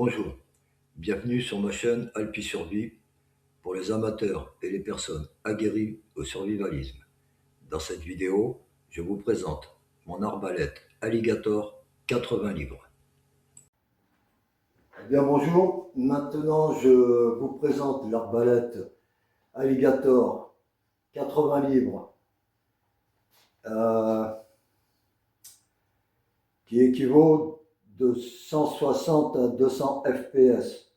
Bonjour, bienvenue sur ma chaîne Alpi Survie pour les amateurs et les personnes aguerries au survivalisme. Dans cette vidéo, je vous présente mon arbalète Alligator 80 livres. Eh bien bonjour, maintenant je vous présente l'arbalète Alligator 80 livres qui équivaut de 160 à 200 fps,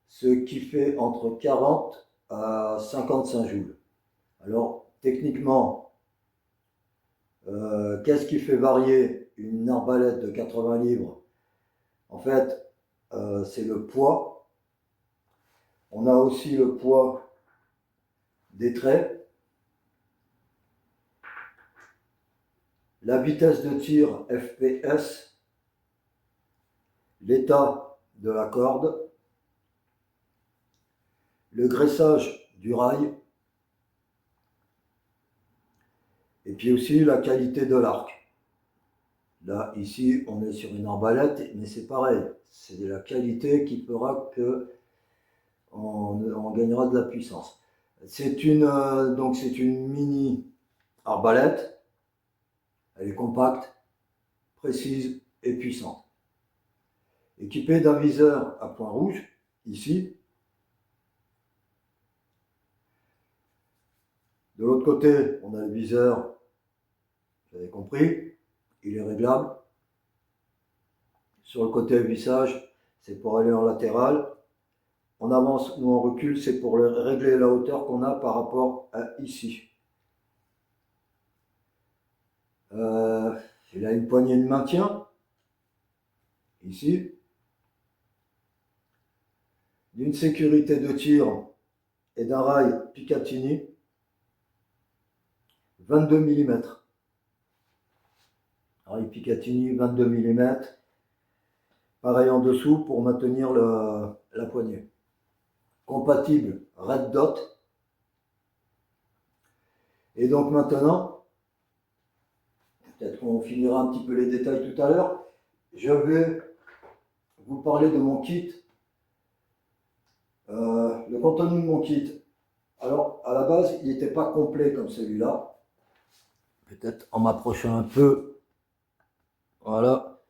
ce qui fait entre 40 à 55 joules. Alors, techniquement, qu'est-ce qui fait varier une arbalète de 80 livres? En fait, c'est le poids. On a aussi le poids des traits, la vitesse de tir FPS, l'état de la corde, le graissage du rail, et puis aussi la qualité de l'arc. Là, ici, on est sur une arbalète, mais c'est pareil. C'est de la qualité qui fera que on gagnera de la puissance. C'est une mini arbalète. Elle est compacte, précise et puissante. Équipée d'un viseur à point rouge, ici. De l'autre côté, on a le viseur, vous avez compris, il est réglable. Sur le côté vissage, c'est pour aller en latéral. On avance ou on recule, c'est pour régler la hauteur qu'on a par rapport à ici. Il a une poignée de maintien, ici. D'une sécurité de tir et d'un rail Picatinny, 22 mm. Rail Picatinny, 22 mm. Pareil en dessous pour maintenir la poignée. Compatible Red Dot. Et donc maintenant, peut-être qu'on finira un petit peu les détails tout à l'heure, je vais vous parler de mon kit. Le contenu de mon kit. Alors, à la base, il n'était pas complet comme celui-là. Peut-être en m'approchant un peu. Voilà.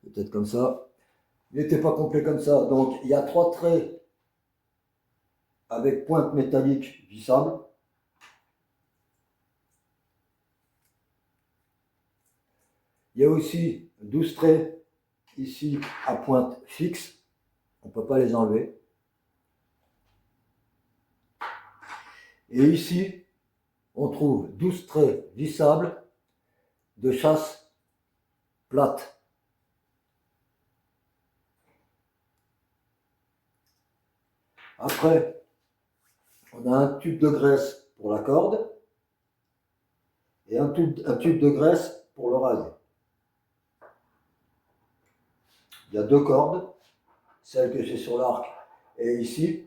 Peut-être comme ça. Il n'était pas complet comme ça. Donc, il y a 3 traits avec pointe métallique vissable. Il y a aussi 12 traits ici à pointe fixe. On ne peut pas les enlever. Et ici, on trouve 12 traits vissables de chasse plate. Après, on a un tube de graisse pour la corde et un tube de graisse pour le rail. Il y a 2 cordes, celle que j'ai sur l'arc et ici,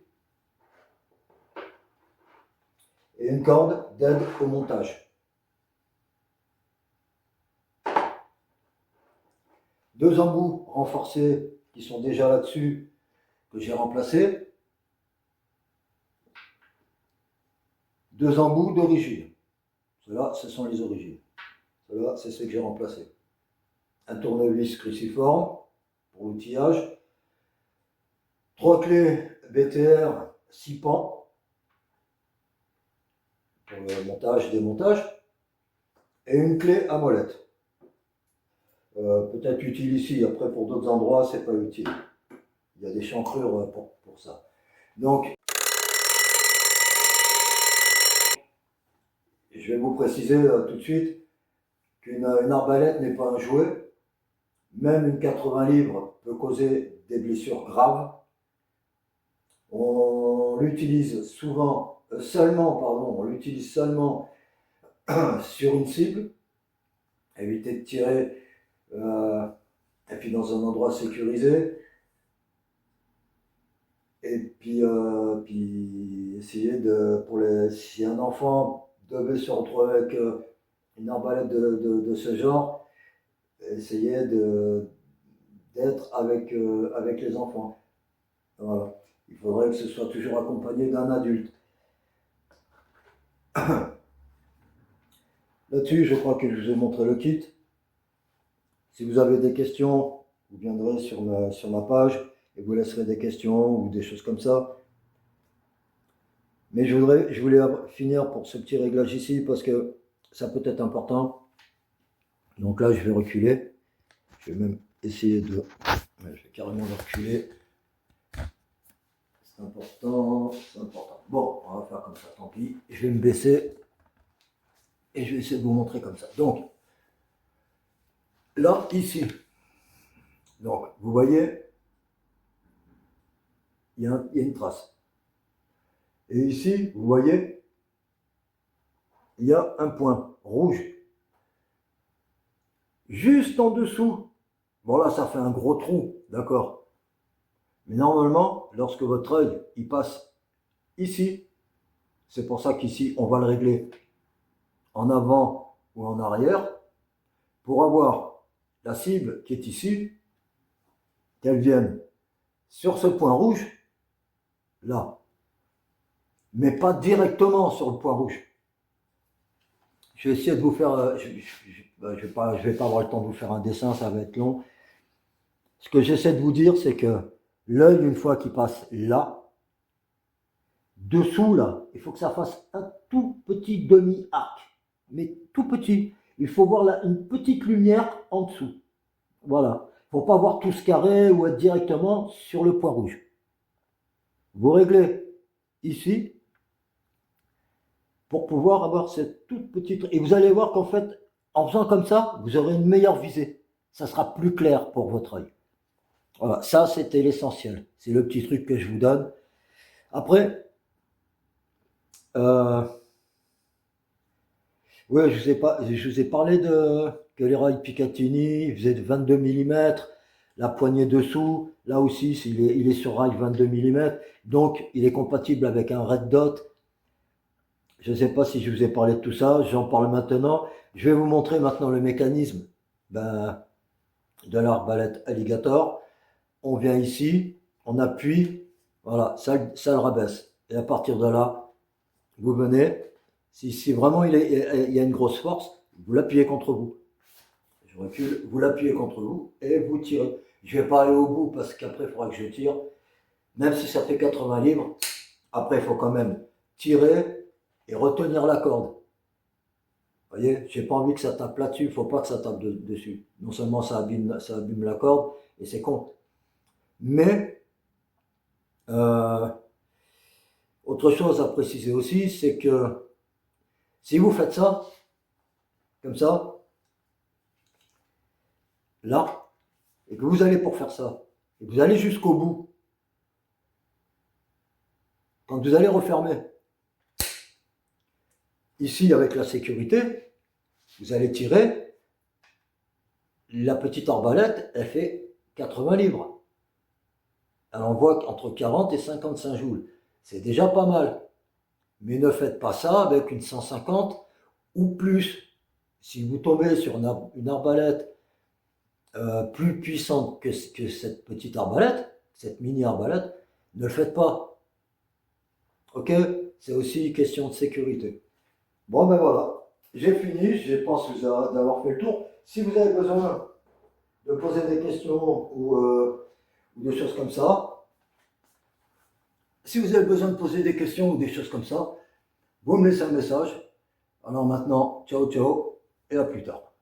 et une corde d'aide au montage. 2 embouts renforcés qui sont déjà là-dessus, que j'ai remplacés. 2 embouts d'origine. Ceux-là, ce sont les origines. Ceux-là, c'est ceux que j'ai remplacés. Un tournevis cruciforme pour l'outillage. 3 clés BTR 6 pans pour le montage et démontage. Et une clé à molette. Peut-être utile ici, après pour d'autres endroits, c'est pas utile. Il y a des chancrures pour ça. Donc, je vais vous préciser tout de suite qu'une arbalète n'est pas un jouet. Même une 80 livres peut causer des blessures graves. On l'utilise seulement sur une cible. Éviter de tirer et puis dans un endroit sécurisé. Et puis essayer si un enfant devait se retrouver avec une arbalète de ce genre, essayer d'être avec les enfants. Voilà. Il faudrait que ce soit toujours accompagné d'un adulte. Là-dessus, je crois que je vous ai montré le kit. Si vous avez des questions, vous viendrez sur ma page et vous laisserez des questions ou des choses comme ça. Mais je voulais finir pour ce petit réglage ici parce que ça peut être important. Donc là, je vais reculer. Je vais même essayer de... Je vais carrément le reculer. C'est important, c'est important. Bon, on va faire comme ça, tant pis. Je vais me baisser et je vais essayer de vous montrer comme ça. Donc, là, ici, donc, vous voyez, il y a une trace. Et ici, vous voyez, il y a un point rouge. Juste en dessous. Bon, là, ça fait un gros trou, d'accord. Mais normalement, lorsque votre œil, il passe ici, c'est pour ça qu'ici, on va le régler en avant ou en arrière, pour avoir la cible qui est ici, qu'elle vienne sur ce point rouge, là, mais pas directement sur le point rouge. Je vais essayer de vous faire, je vais pas avoir le temps de vous faire un dessin, ça va être long. Ce que j'essaie de vous dire, c'est que l'œil, une fois qu'il passe là, dessous, là, il faut que ça fasse un tout petit demi-arc, mais tout petit. Il faut voir là une petite lumière en dessous. Voilà. Il ne faut pas voir tout ce carré ou être directement sur le point rouge. Vous réglez ici pour pouvoir avoir cette toute petite... Et vous allez voir qu'en fait, en faisant comme ça, vous aurez une meilleure visée. Ça sera plus clair pour votre œil. Voilà, ça c'était l'essentiel. C'est le petit truc que je vous donne. Après, ouais, je vous ai parlé que les rails Picatinny faisaient de 22 mm, la poignée dessous, là aussi il est sur rail 22 mm, donc il est compatible avec un Red Dot. Je ne sais pas si je vous ai parlé de tout ça, j'en parle maintenant. Je vais vous montrer maintenant le mécanisme de l'arbalète Alligator. On vient ici, on appuie, voilà, ça le rabaisse. Et à partir de là, vous venez, si vraiment il y a une grosse force, vous l'appuyez contre vous. Je recule, vous l'appuyez contre vous et vous tirez. Je ne vais pas aller au bout parce qu'après il faudra que je tire. Même si ça fait 80 livres, après il faut quand même tirer et retenir la corde. Vous voyez, j'ai pas envie que ça tape là-dessus, il ne faut pas que ça tape dessus. Non seulement ça abîme la corde et c'est con. Mais autre chose à préciser aussi, c'est que si vous faites ça, comme ça, là, et que vous allez pour faire ça, et que vous allez jusqu'au bout, quand vous allez refermer, ici avec la sécurité, vous allez tirer, la petite arbalète, elle fait 80 livres. Elle envoie entre 40 et 55 joules. C'est déjà pas mal. Mais ne faites pas ça avec une 150 ou plus. Si vous tombez sur une arbalète plus puissante que cette petite arbalète, cette mini arbalète, ne le faites pas. Ok? C'est aussi une question de sécurité. Bon ben voilà, j'ai fini, je pense d'avoir fait le tour. Si vous avez besoin de poser des questions ou des choses comme ça, si vous avez besoin de poser des questions ou des choses comme ça, vous me laissez un message. Alors maintenant, ciao ciao et à plus tard.